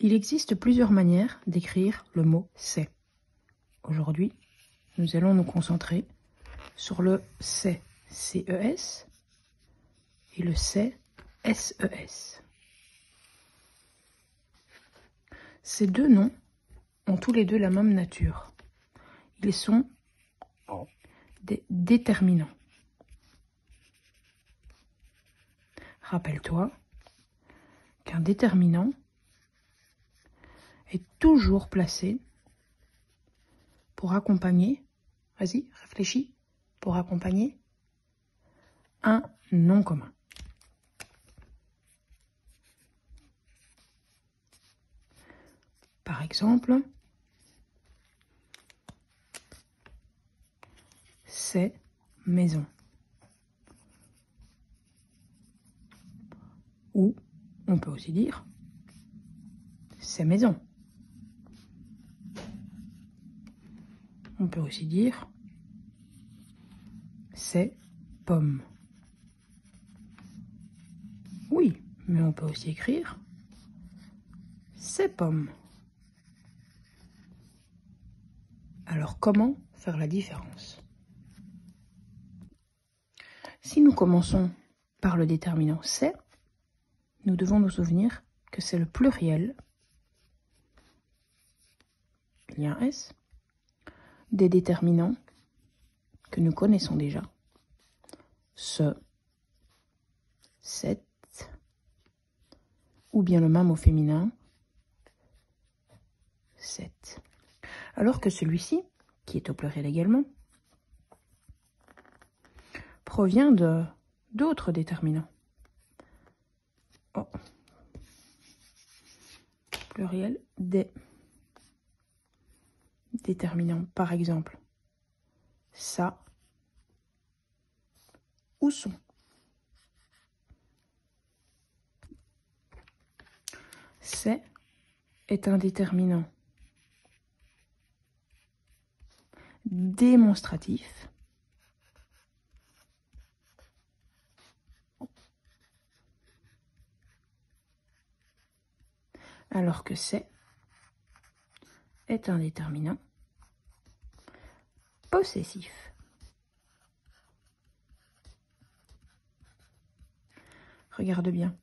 Il existe plusieurs manières d'écrire le mot « c'est ». Aujourd'hui, nous allons nous concentrer sur le « c'est », C-E-S, et le « c'est », S-E-S. Ces deux noms ont tous les deux la même nature. Ils sont des déterminants. Rappelle-toi qu'un déterminant est toujours placé pour accompagner, vas-y, réfléchis, pour accompagner un nom commun. Par exemple, c'est maison. Ou on peut aussi dire c'est maison. On peut aussi dire c'est pomme. Oui, mais on peut aussi écrire c'est pomme. Alors comment faire la différence? Si nous commençons par le déterminant c'est, nous devons nous souvenir que c'est le pluriel, il y a un S, des déterminants que nous connaissons déjà. Ce, cette, ou bien le même au féminin, cette. Alors que celui-ci, qui est au pluriel également, provient d'autres déterminants. Oh. Pluriel des déterminants. Par exemple, ça ou son. C'est est un déterminant démonstratif alors que c'est est un déterminant possessif. Regarde bien.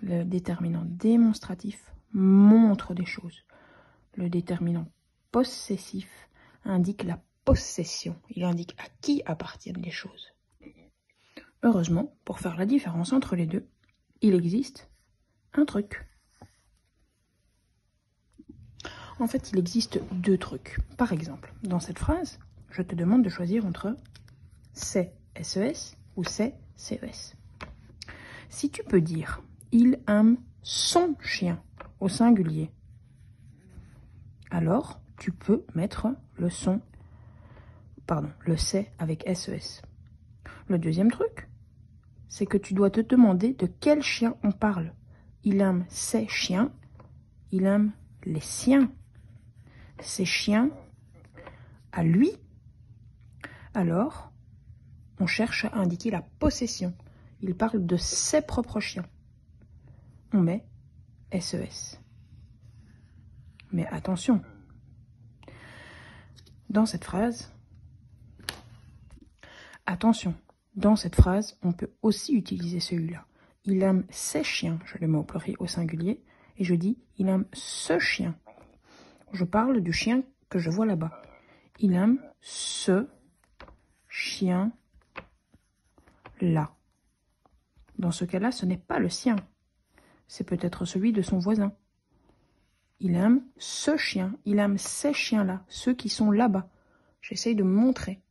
Le déterminant démonstratif montre des choses. Le déterminant possessif indique la possession. Il indique à qui appartiennent les choses. Heureusement, pour faire la différence entre les deux, il existe un truc. En fait, il existe deux trucs. Par exemple, dans cette phrase, je te demande de choisir entre c'est SES ou c'est CES. Si tu peux dire « il aime son chien » au singulier, alors tu peux mettre le c'est avec SES. Le deuxième truc, c'est que tu dois te demander de quel chien on parle. Il aime ses chiens, il aime les siens. Ses chiens à lui. Alors, on cherche à indiquer la possession. Il parle de ses propres chiens. On met SES. Mais attention, dans cette phrase, on peut aussi utiliser celui-là. Il aime ses chiens, je le mets au pluriel au singulier, et je dis il aime ce chien. Je parle du chien que je vois là-bas. Il aime ce chien-là. Dans ce cas-là, ce n'est pas le sien. C'est peut-être celui de son voisin. Il aime ce chien. Il aime ces chiens-là, ceux qui sont là-bas. J'essaye de me montrer.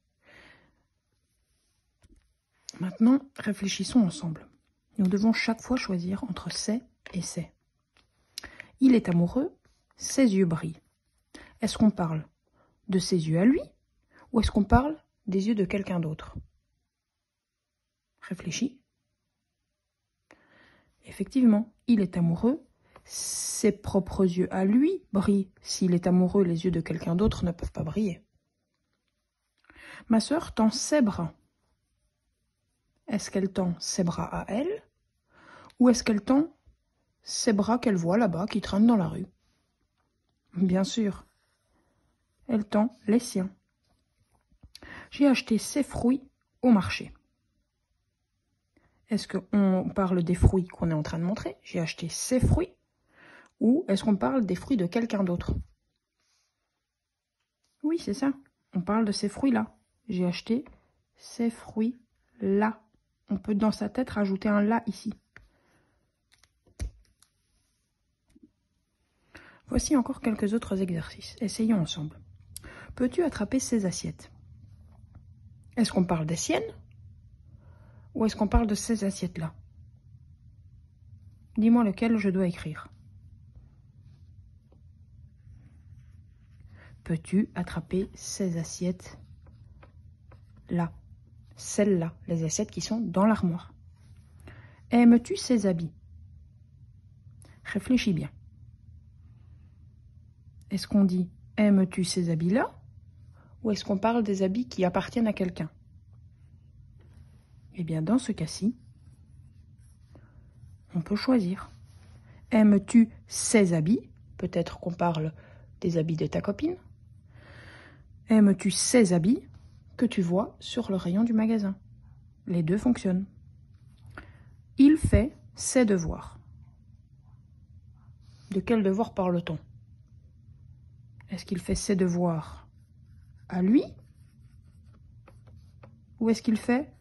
Maintenant, réfléchissons ensemble. Nous devons chaque fois choisir entre c'est et c'est. Il est amoureux, ses yeux brillent. Est-ce qu'on parle de ses yeux à lui ou est-ce qu'on parle des yeux de quelqu'un d'autre? Réfléchis. Effectivement, il est amoureux, ses propres yeux à lui brillent. S'il est amoureux, les yeux de quelqu'un d'autre ne peuvent pas briller. Ma sœur tend ses bras. Est-ce qu'elle tend ses bras à elle? Ou est-ce qu'elle tend ses bras qu'elle voit là-bas qui traînent dans la rue? Bien sûr, elle tend les siens. J'ai acheté ces fruits au marché. Est-ce qu'on parle des fruits qu'on est en train de montrer? J'ai acheté ces fruits. Ou est-ce qu'on parle des fruits de quelqu'un d'autre? Oui, c'est ça. On parle de ces fruits-là. J'ai acheté ces fruits-là. On peut dans sa tête rajouter un « là » ici. Voici encore quelques autres exercices. Essayons ensemble. Peux-tu attraper ces assiettes? Est-ce qu'on parle des siennes? Ou est-ce qu'on parle de ces assiettes-là? Dis-moi lequel je dois écrire. Peux-tu attraper ces assiettes-là? Celles-là, les assiettes qui sont dans l'armoire. Aimes-tu ces habits? Réfléchis bien. Est-ce qu'on dit « Aimes-tu ces habits-là » ou est-ce qu'on parle des habits qui appartiennent à quelqu'un? Eh bien, dans ce cas-ci, on peut choisir. Aimes-tu ces habits? Peut-être qu'on parle des habits de ta copine. Aimes-tu ces habits que tu vois sur le rayon du magasin? Les deux fonctionnent. Il fait ses devoirs. De quel devoir parle-t-on? Est-ce qu'il fait ses devoirs à lui? Ou est-ce qu'il fait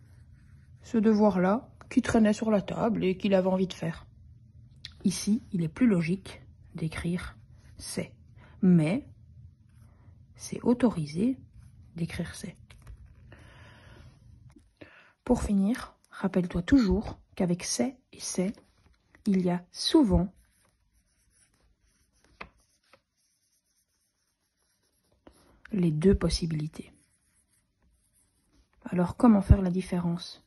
ce devoir-là qui traînait sur la table et qu'il avait envie de faire? Ici, il est plus logique d'écrire « c'est ». Mais c'est autorisé d'écrire « c'est ». Pour finir, rappelle-toi toujours qu'avec « c'est » et « c'est », il y a souvent les deux possibilités. Alors, comment faire la différence?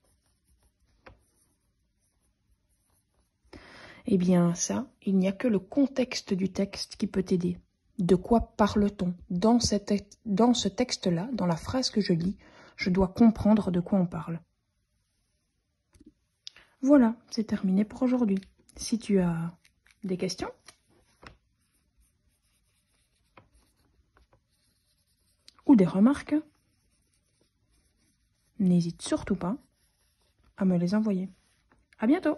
Eh bien, ça, il n'y a que le contexte du texte qui peut t'aider. De quoi parle-t-on? Dans ce texte-là, dans la phrase que je lis, je dois comprendre de quoi on parle. Voilà, c'est terminé pour aujourd'hui. Si tu as des questions, ou des remarques, n'hésite surtout pas à me les envoyer. À bientôt!